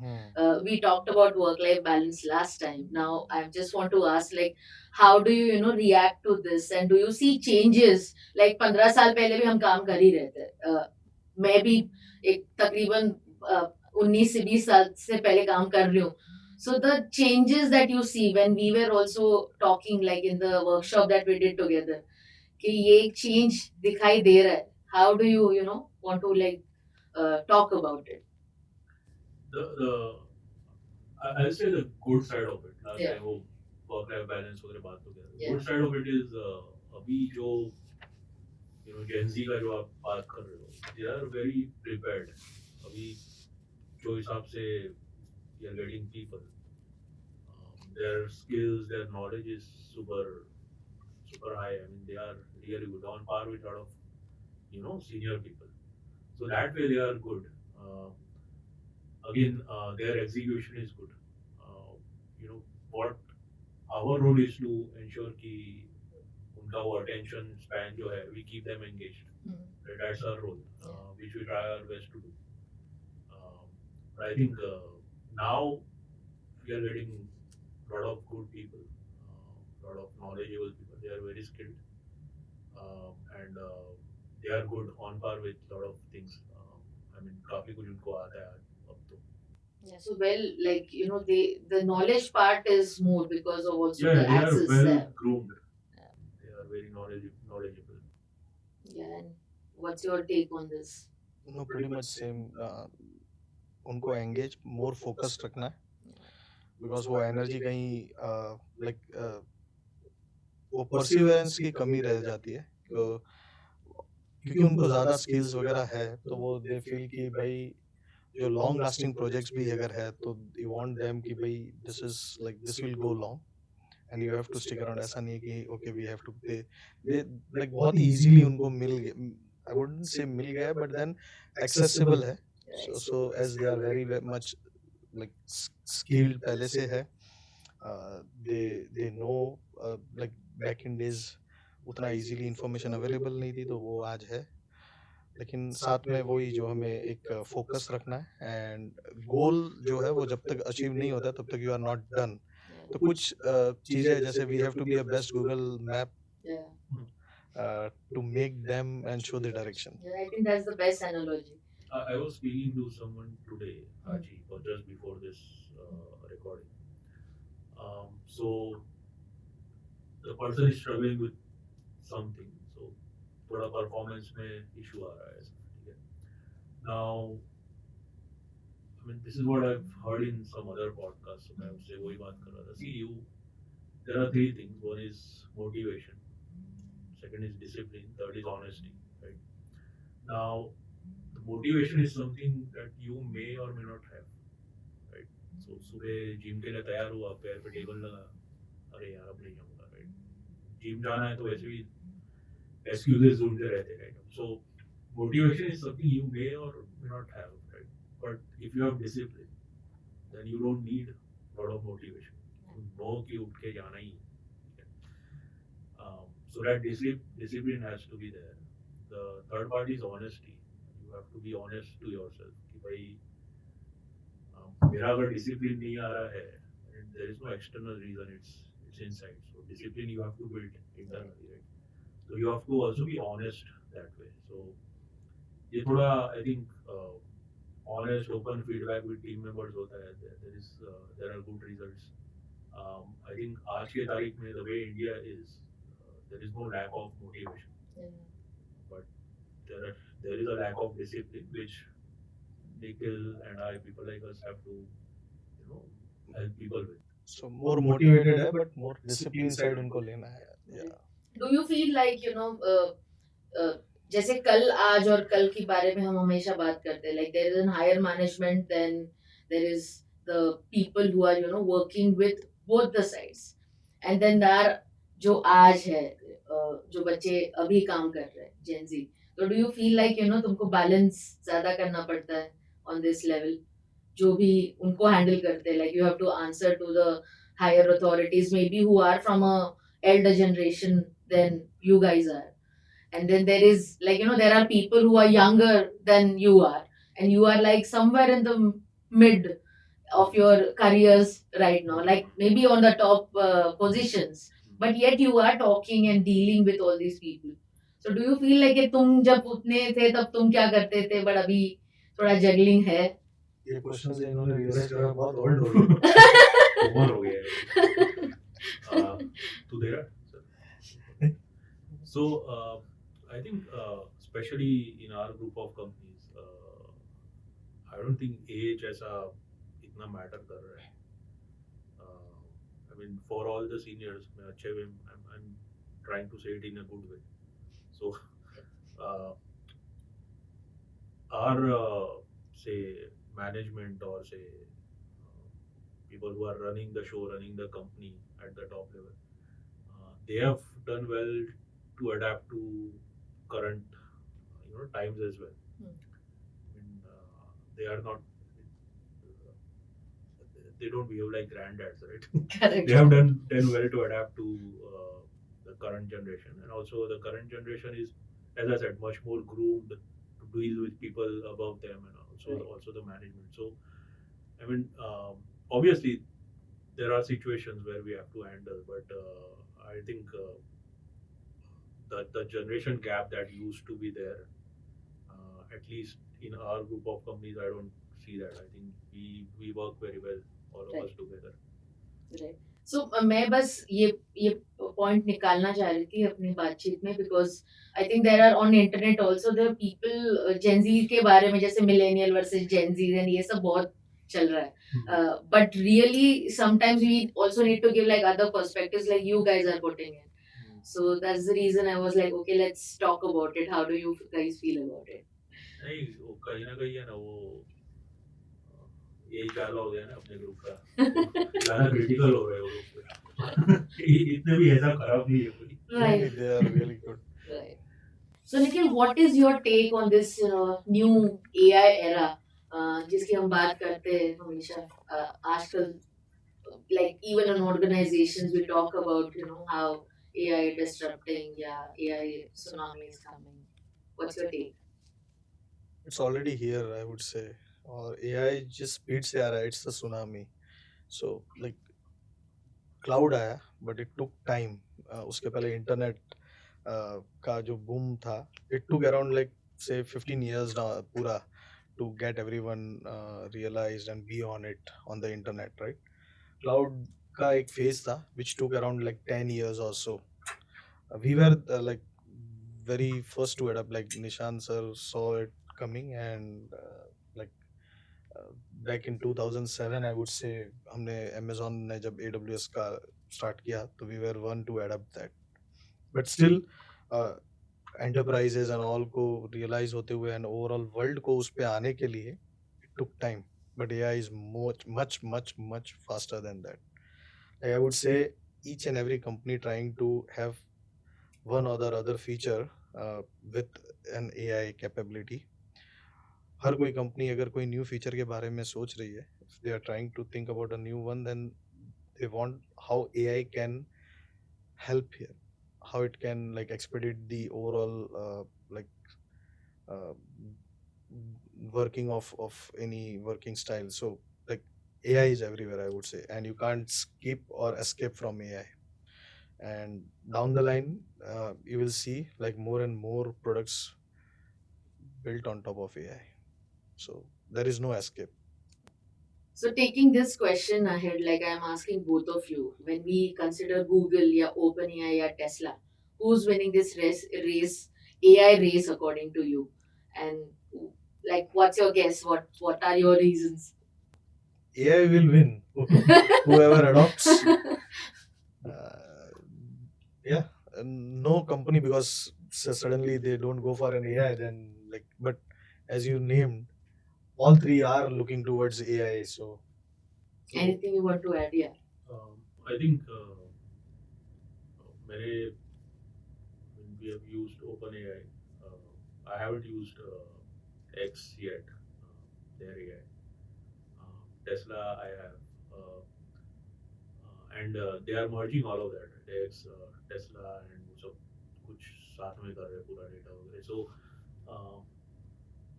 We talked about work-life balance last time. Now, I just want to ask, like, how do you react to this, and do you see changes? Like 15 साल पहले भी हम काम कर ही रहे थे. मैं भी एक तकरीबन 19 से 20 साल से पहले काम कर रही हूँ. So the changes that you see when we were also talking, like in the workshop that we did together, कि ये एक change दिखाई दे रहा है. How do you want to like talk about it? I'll say the good side of it. Last Yeah. time वो work-life balance वगैरह बात हो गया. Yeah. Good side of it is अभी जो Gen Z का जो आप बात कर रहे हो, they are very prepared. अभी जो हिसाब से you're getting people, their skills, their knowledge is super super high. I mean, they are really good, on par with a lot of senior people. So that way they are good. Again, their execution is good. You know what our role is to ensure कि उनका वो attention span जो है, we keep them engaged. Right? That's our role, which we try our best to do. But I think now we are getting a lot of good people, a lot of knowledgeable people. They are very skilled, and they are good on par with a lot of things. I mean, काफी कुछ उनको आता है अब तो. Yeah, so well, like the knowledge part is more because of also Yeah, the they are access well there. groomed. Yeah. They are very knowledgeable. Yeah, and what's your take on this? No, pretty much same. उनको engage more focused रखना है because वो energy कहीं like वो perseverance की कमी रह जाती है तो क्योंकि उनको ज़्यादा skills वगैरह है तो वो they feel कि भाई जो long lasting projects भी अगर है तो you want them कि भाई this is like this will go long and you have to stick around. ऐसा नहीं है कि okay we have to they like बहुत easily उनको मिल गया, I wouldn't say मिल गया but then accessible है. So as they are very much like skilled पहले से है, they know like back in days उतना easily information available नहीं थी तो वो आज है, लेकिन साथ में वही जो हमें एक फोकस रखना है एंड गोल जो है वो जब तक अचीव नहीं होता तब तक यू आर नॉट डन. तो कुछ चीज़ें जैसे we have to be a best Google map to make them and show the direction. Yeah, I think that's the best analogy. I was speaking to someone today, Haji, or just before this recording. So the person is struggling with something, so थोड़ा performance में issue आ रहा है, ठीक है. Now, I mean, this is what I've heard in some other podcasts. So मैं उससे वही बात कर रहा था. See, there are three things. One is motivation. Second is discipline. Third is honesty. Right? Now, the motivation is something that you may or may not have. Right? So सुबह gym के लिए तैयार हुआ, पैर पे टेबल लगा, अरे यार अब नहीं जाऊँगा. Right? जिम जाना है तो वैसे भी excuses ढूंढते रहते हैं. So motivation is something you may or may not have. Right? But if you have discipline, then you don't need a lot of motivation. You know कि उठ के जाना ही. So that discipline has to be there. The third part is honesty. You have to be honest to yourself. कि भाई मेरा अगर discipline नहीं आ रहा है, and there is no external reason, it's inside. So discipline you have to build internally, right? So you have to also be honest that way. So ये थोड़ा I think honest open feedback with team members होता है. There are good results. I think आज के तारीख में the way India is, there is no lack of motivation, but there is a lack of discipline which Nikhil and I, people like us, have to help people with. So more motivated है but more discipline side उनको लेना है. Yeah. Do you feel like जैसे कल आज और कल के बारे में हम हमेशा बात करते हैं, like there is a higher management, then there is the people who are working with both the sides, and then there are जो आज है, जो बच्चे अभी काम कर रहे हैं, Gen Z. तो do you feel like तुमको balance ज़्यादा करना पड़ता है on this level, जो भी उनको handle करते हैं, like you have to answer to the higher authorities maybe who are from a elder generation than you guys are, and then there is like there are people who are younger than you are, and you are like somewhere in the mid of your careers right now, like maybe on the top positions, but yet you are talking and dealing with all these people. So do you feel like तुम जब उतने थे तब तुम क्या करते थे, but अभी थोड़ा juggling है? ये क्वेश्चन से इन्होंने रियलाइज किया बहुत ओल्ड हो गए. उम्र हो गया है. तू दे रहा. So I think especially in our group of companies, I don't think age ऐसा इतना matter कर रहा है. I mean, for all the seniors, मैं अच्छे में I'm trying to say it in a good way. So our say management or say people who are running the show, running the company at the top level, they have done well to adapt to current times as well. I mean, they are not they don't behave like granddads, right? Correct. They have done well to adapt to the current generation, and also the current generation is, as I said, much more groomed to deal with people above them, and also the management. So I mean, obviously there are situations where we have to handle, but I think the generation gap that used to be there, at least in our group of companies, I don't see that. I think we work very well, all of us together. Right. So मैं बस ये point निकालना चाह रही थी अपनी बातचीत में, because I think there are on internet also the people Gen Z के बारे में, जैसे millennial versus Gen Z and ये सब बहुत चल रहा है. But really sometimes we also need to give like other perspectives like you guys are putting in. So that's the reason I was like, okay, let's talk about it. How do you guys feel about it? नहीं, वो कहीं ना कहीं है ना, वो as डाला हो गया ना अपने ग्रुप का, तो ज्यादा क्रिटिकल हो रहे हो लोग पे. इतने भी ऐसा खराब नहीं है कोई. Right. They are really good. Right. So Nikhil, what is your take on this new AI era जिसकी हम बात करते हैं हमेशा आजकल, like even in organizations we talk about how AI disrupting, AI tsunami is coming. What's your take? It's already here, I would say. Or AI just speed से आ रहा है. It's the tsunami. So like cloud आया, but it took time. उसके पहले internet का जो boom था, it took around like say 15 years now पूरा to get everyone realized and be on it on the internet, right? Cloud का एक phase था which took around like 10 years or so. We were like very first to adapt. Like Nishan sir saw it coming, and like back in 2007 I would say हमने Amazon ने जब AWS का start किया तो we were one to adapt that. But still enterprises and all को realize होते हुए and overall world को उस पे आने के लिए it took time. But AI is much faster than that. I would say each and every company trying to have one or the other feature with an AI capability. हर कोई company अगर कोई new feature के बारे में सोच रही है, if they are trying to think about a new one, then they want how AI can help here, how it can like expedite the overall working of any working style. So like AI is everywhere, I would say, and you can't skip or escape from AI. And down the line you will see like more and more products built on top of AI. So there is no escape. So taking this question ahead, like I'm asking both of you, when we consider Google, OpenAI, Tesla, who's winning this race, AI race according to you? And like, what's your guess? What are your reasons? AI will win. Whoever adopts. Yeah, no company, because suddenly they don't go for an AI, then like, but as you named, all three are looking towards AI. So Anything you want to add? Yeah. I think when we have used OpenAI, I haven't used X yet, their AI. Tesla I have, and they are merging all of that. X, Tesla and सब कुछ साथ में कर रहे हैं पूरा data वगैरह. So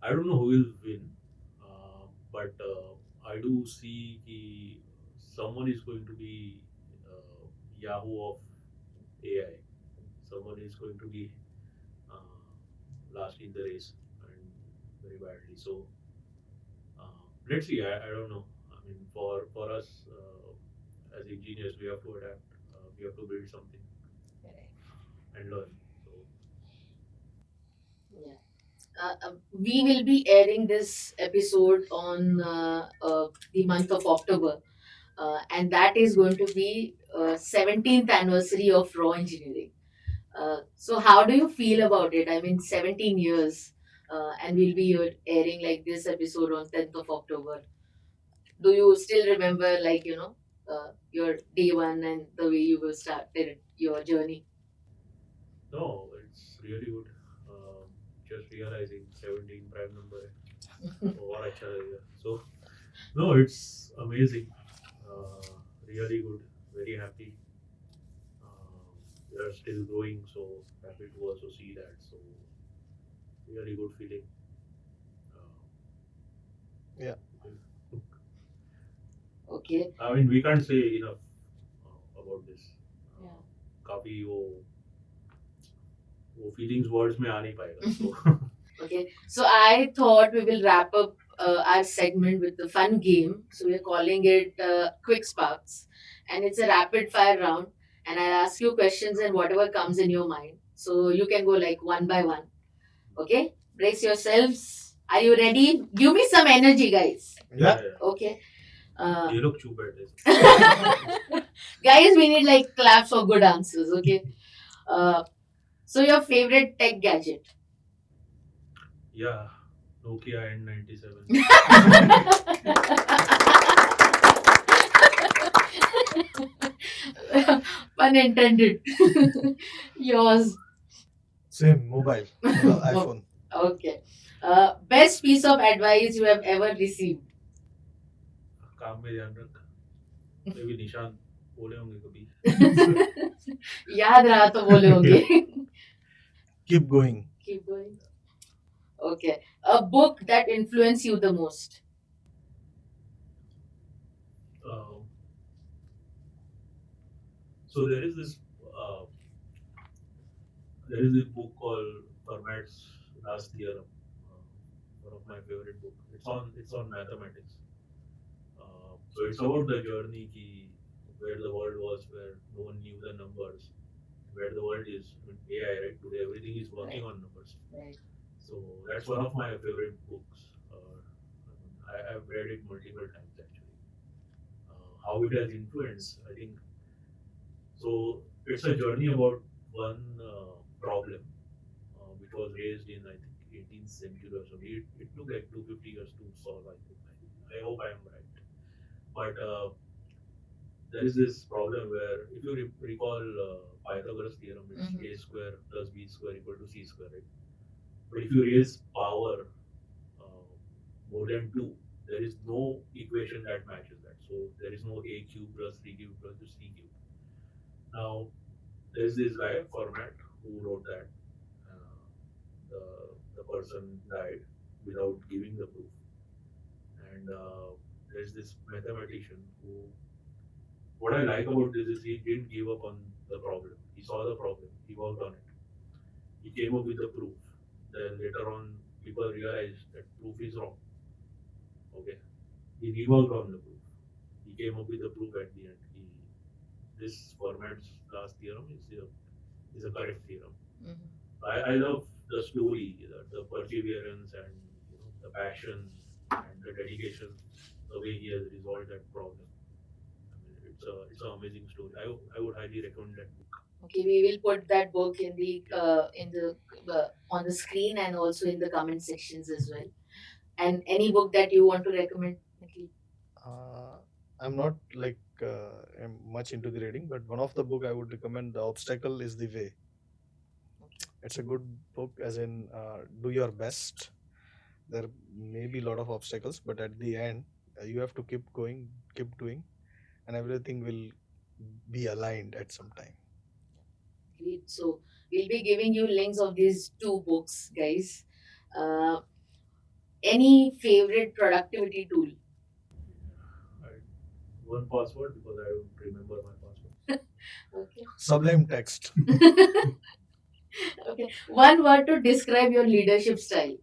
I don't know who will win, but I do see कि someone is going to be Yahoo of AI. Someone is going to be last in the race, and very badly. So let's see. I don't know. I mean, for us as engineers, we have to adapt. We have to build something and learn. So yeah. We will be airing this episode on the month of October, and that is going to be 17th anniversary of raw engineering. So how do you feel about it? I mean, 17 years, and we'll be airing like this episode on 10th of October. Do you still remember, like, your day one and the way you will started your journey? No, it's really good. Just realizing 17 prime number है और अच्छा लगेगा. So no, it's amazing. Really good. Very happy. We are still growing, so happy to also see that. So really good feeling. Yeah. Okay. I mean, we can't say enough about this. Yeah. काफी वो feelings words में आ नहीं पाएगा. So Okay, so I thought we will wrap up our segment with a fun game. So we're calling it Quick Sparks, and it's a rapid fire round. And I'll ask you questions and whatever comes in your mind. So you can go like one by one. Okay, brace yourselves. Are you ready? Give me some energy, guys. yeah. Okay. ये लोग चुप बैठे. Guys, we need like claps for good answers. Okay. So your favorite tech gadget? Yeah, Nokia N97. Pun intended. Yours. Same mobile, iPhone. Okay. Best piece of advice you have ever received? काम में ध्यान रख. Maybe निशान बोले होंगे कभी. याद रहा तो बोले होंगे. Keep going. Keep going. Okay. A book that influenced you the most? So there is this book called Fermat's Last Theorem. One of my favorite books. It's on mathematics. So it's about the journey where the world was, where no one knew the numbers, where the world is. I mean, AI, right? Today everything is working on numbers. Right. So that's one of my favorite books. I've read it multiple times actually. How it has influenced, I think. So it's a journey about one problem which was raised in I think 18th century or so. It took like 250 years to solve. I think. I hope I am right. But there is this problem where if you recall Pythagoras theorem, it's a square plus b square equal to c square, right? But if you raise power more than 2, there is no equation that matches that. So there is no a cube plus 3 cube plus c cube. Now, there is this guy, Fermat, who wrote that. The person died without giving the proof. And there is this mathematician who, what I like about this is he didn't give up on the problem. He saw the problem, he worked on it. He came up with the proof. Then later on, people realized that proof is wrong. Okay. He reworked on the proof. He came up with the proof at the end. This Fermat's last theorem is a correct theorem. I love the story, the perseverance and the passion and the dedication, the way he has resolved that problem. I mean, it's an amazing story. I would highly recommend that book. Okay, we will put that book in the on the screen and also in the comment sections as well. And any book that you want to recommend, Nikhil? I'm not like I'm much into the reading, but one of the book I would recommend, The Obstacle is the Way. It's a good book, as in do your best. There may be a lot of obstacles, but at the end, you have to keep going, keep doing, and everything will be aligned at some time. Great. So we'll be giving you links of these 2 books, guys. Any favorite productivity tool? One password because I don't remember my password. Okay. Sublime Text. Okay. One word to describe your leadership style.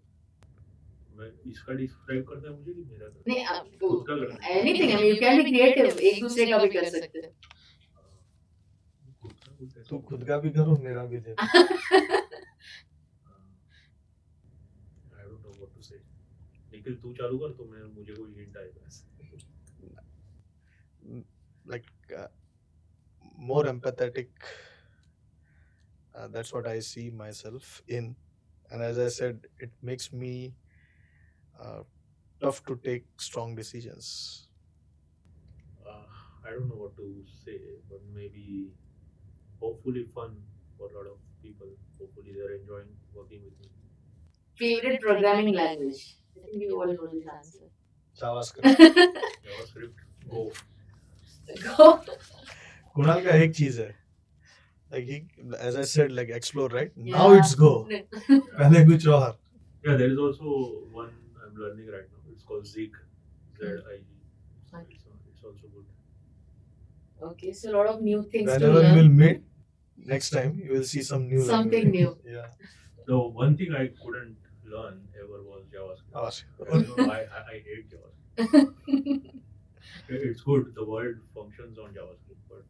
इसका describe करना है मुझे कि मेरा नहीं आपको खुद का करना है anything I mean you can be creative एक दूसरे का भी कर सकते हैं तू खुद का भी करो मेरा भी दे I don't know what to say. Nikhil तू चालू कर तो मैं मुझे कोई हिंट आएगा like more empathetic. That's what I see myself in, and as I said, it makes me tough to take strong decisions. I don't know what to say, but maybe hopefully fun for a lot of people. Hopefully they're enjoying working with me. Favorite programming language? I think we all know this answer. JavaScript. JavaScript, Go. Go. Kunal का एक चीज है, like he, as I said, like explore, right? Now it's go. पहले कुछ और. Yeah, there is also one I'm learning right now. It's called Zig. Z-I-G. It's also good. Okay, so a lot of new things to Whenever we learn. will meet, next time you will see some new. Something language. new. Yeah. The one thing I couldn't learn ever was JavaScript. I hate JavaScript. It's good. The world functions on JavaScript, but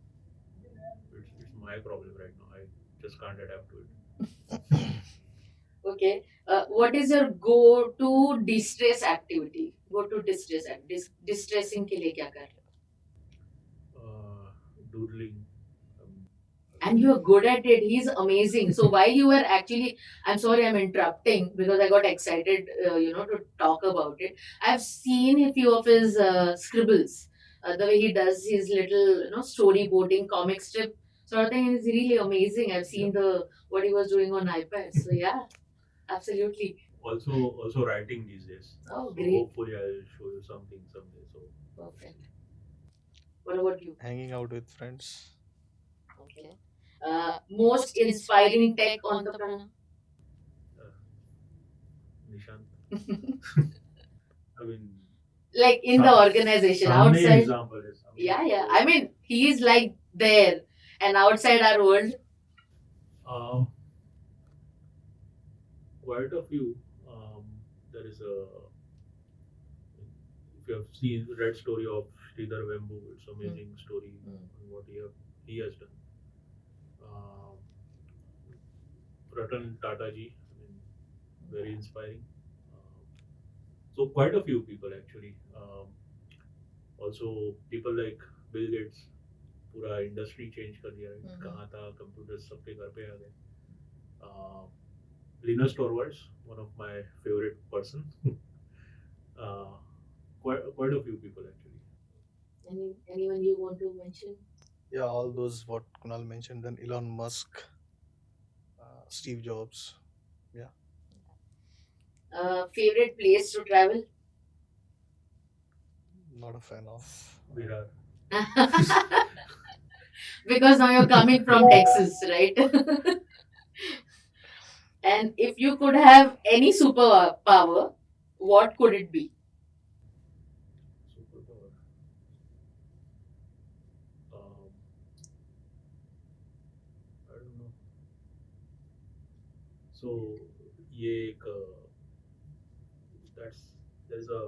it's my problem right now. I just can't adapt to it. Okay. What is your go-to distress activity? Go-to distress distressing के लिए क्या कर रहे हो? Doodling. And you are good at it. He's amazing. So while you were actually, I'm sorry, I'm interrupting because I got excited, to talk about it. I've seen a few of his scribbles, the way he does his little, storyboarding, comic strip sort of thing. Is really amazing. I've seen what he was doing on iPad. So yeah, absolutely. Also writing these days. Oh, So great. hopefully I'll show you something someday. So Perfect. What about you? Hanging out with friends. Okay. Most inspiring tech entrepreneur? Nishant. I mean, Like in the organization, Samne outside. example is Samne. Yeah. I mean, he is like there and outside our world. Quite a few. There is a. If you have read story of Sridhar Vembu, it's amazing story on what he has done. Ratan Tata ji, I mean, very inspiring. So quite a few people actually. Also people like Bill Gates, पूरा industry change कर दिया है. कहाँ था computers सबके घर पे आ गए. Linus Torvalds, one of my favorite person. Quite a few people actually. Anyone you want to mention? Yeah, all those what Kunal mentioned. Then Elon Musk, Steve Jobs. Favorite place to travel? Not a fan of. Virar. Because now you're coming from Texas, right? And if you could have any superpower, what could it be? Superpower. I don't know. So ये एक there's a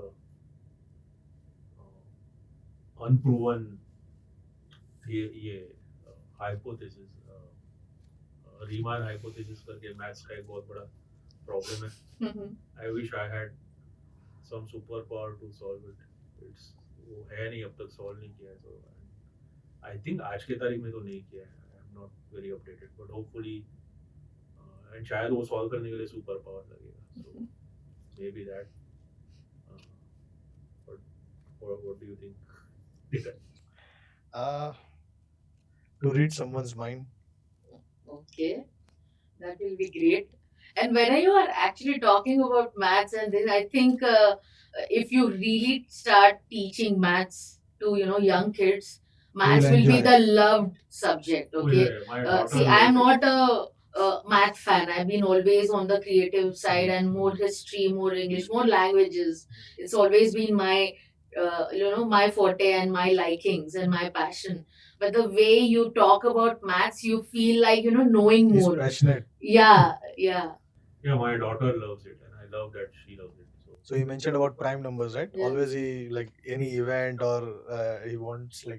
unproven ये hypothesis Riemann hypothesis करके maths का एक बहुत बड़ा problem है. I wish I had some superpower to solve it. It's वो है नहीं, अब तक solve नहीं किया है. So I think आज के तारीख में तो नहीं किया है. I'm not very updated, but hopefully and शायद वो solve करने के लिए super power लगेगा. So maybe that. But what do you think? To read someone's mind. Okay, that will be great. And when you are actually talking about maths and this, I think if you really start teaching maths to young kids, maths will be enjoy the loved subject. Oh, Okay. yeah, my daughter See, I am loves not a math fan. I've been always on the creative side and more history, more English, more languages. It's always been my, my forte and my likings and my passion. But the way you talk about maths, you feel like, knowing He's more. passionate. Yeah. Yeah, my daughter loves it, and I love that she loves it. So you mentioned about prime numbers, right? Yeah. Always he like any event or he wants to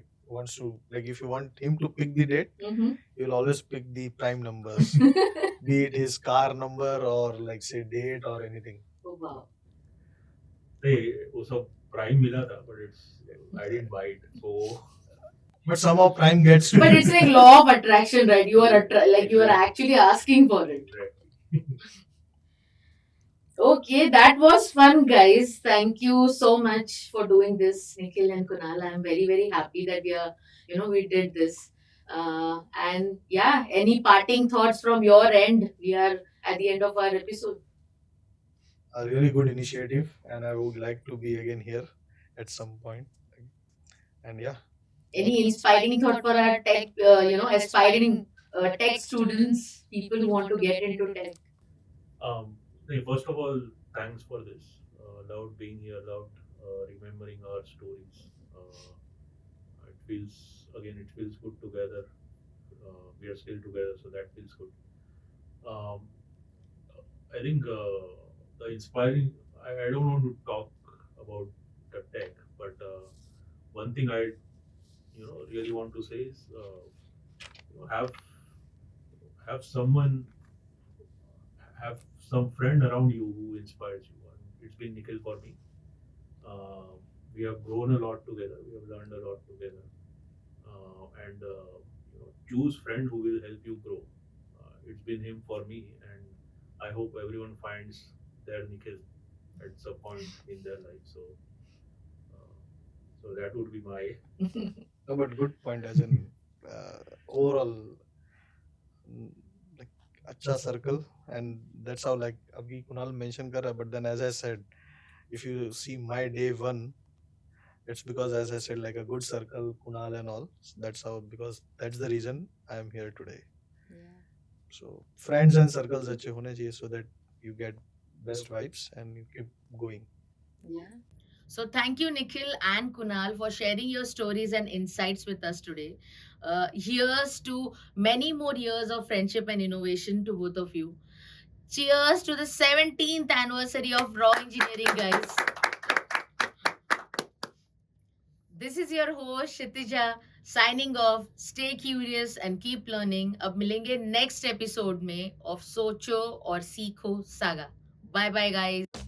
like if you want him to pick the date, Mm-hmm. you'll always pick the prime numbers, be it his car number or like say date or anything. Oh, wow. Hey, वो सब prime मिला था, but I didn't buy it. So But somehow Prime gets to But you. it's like law of attraction, right? You are you are actually asking for it. Okay, that was fun, guys. Thank you so much for doing this, Nikhil and Kunal. I'm very, very happy that we did this. And yeah, any parting thoughts from your end? We are at the end of our episode. A really good initiative, and I would like to be again here at some point. And yeah, Any inspiring thought for our tech, aspiring tech students, people who want to get into tech? Hey, first of all, thanks for this. Loved being here, loved remembering our stories. It feels good together. We are still together, so that feels good. Um, I think the inspiring. I don't want to talk about the tech, but one thing I really want to say is have someone have some friend around you who inspires you. And it's been Nikhil for me. Uh, we have grown a lot together. We have learned a lot together, and choose friend who will help you grow. It's been him for me, and I hope everyone finds their Nikhil at some point in their life. Uh, so that would be my. no, but good point. As in overall, mm, like acha circle, and that's how like abhi Kunal mentioned kara. But then, as I said, if you see my day one, it's because, as I said, like a good circle, Kunal and all. That's how, because that's the reason I am here today. Yeah. So friends and circles अच्छे होने चाहिए so that you get best vibes and you keep going. Yeah. So thank you, Nikhil and Kunal, for sharing your stories and insights with us today. Here's to many more years of friendship and innovation to both of you. Cheers to the 17th anniversary of Raw Engineering, guys. This is your host, Kshitija, signing off. Stay curious and keep learning. अब मिलेंगे next episode में of Socho और Seekho Saga. Bye bye, guys.